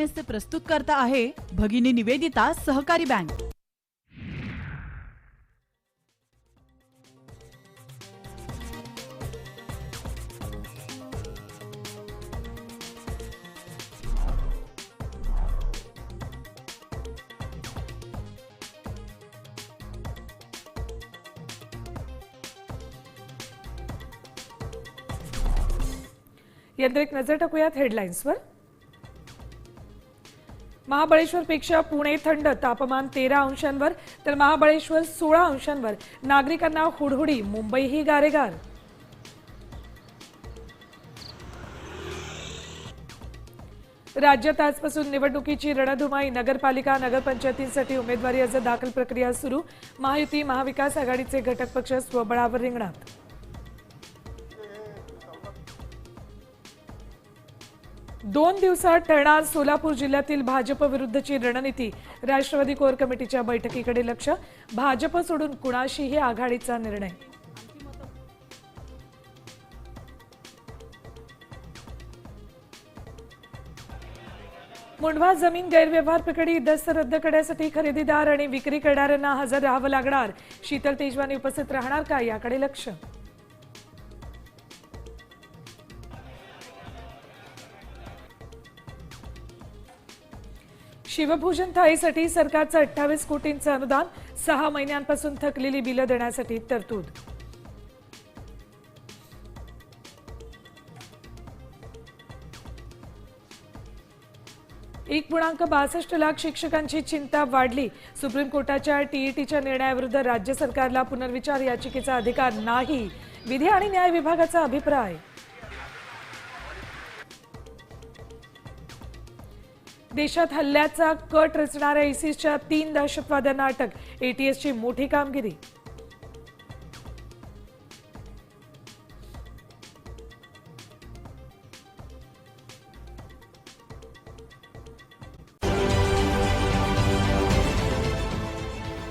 चॅनल्सचे प्रस्तुत करता आहे भगिनी निवेदिता सहकारी बँक। यानंतर एक नजर टाकूयात हेडलाईन्सवर। महाबळेश्वरपेक्षा पुणे थंड, तापमान 13 अंशांवर तर महाबळेश्वर 16 अंशांवर, नागरिकांना हुडहुडी, मुंबईही गारेगार। राज्यात आजपासून निवडणुकीची रणधुमाळी, नगरपालिका नगरपंचायतींसाठी उमेदवारी अर्ज दाखल प्रक्रिया सुरू। महायुती महाविकास आघाडीचे घटक पक्ष स्वबळावर रिंगणात। 2 दिवसात टळणार सोलापूर जिल्ह्यातील भाजप विरुद्धची रणनीती, राष्ट्रवादी कोर कमिटीच्या बैठकीकडे लक्ष, भाजप सोडून कुणाशीही आघाडीचा निर्णय। मुंढवा जमीन गैरव्यवहार प्रकरणी दस्त रद्द करण्यासाठी खरेदीदार आणि विक्री करणाऱ्यांना हजर राहावं लागणार, शीतल तेजवानी उपस्थित राहणार का याकडे लक्ष। शिवभोजन थाळीसाठी सरकारचं 28 कोटींचं अनुदान, 6 महिन्यांपासून थकलेली बिलं देण्यासाठी तरतूद। 1.62 लाख शिक्षकांची चिंता वाढली, सुप्रीम कोर्टाच्या टीईटीच्या निर्णयाविरुद्ध राज्य सरकारला पुनर्विचार याचिकेचा अधिकार नाही, विधी आणि न्याय विभागाचा अभिप्राय। देशात हल्ल्याचा कट रचणाऱ्या ISISच्या 3 दहशतवाद्यांना अटक, ATSची मोठी कामगिरी।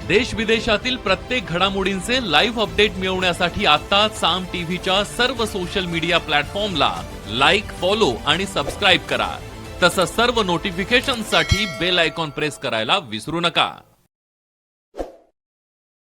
देश विदेशातील प्रत्येक घडामोडींचे लाईव्ह अपडेट मिळवण्यासाठी आता साम टीव्हीच्या सर्व सोशल मीडिया प्लॅटफॉर्मला लाईक, फॉलो आणि सबस्क्राईब करा। तसंच सर्व नोटिफिकेशनसाठी बेल आयकॉन प्रेस करायला विसरू नका।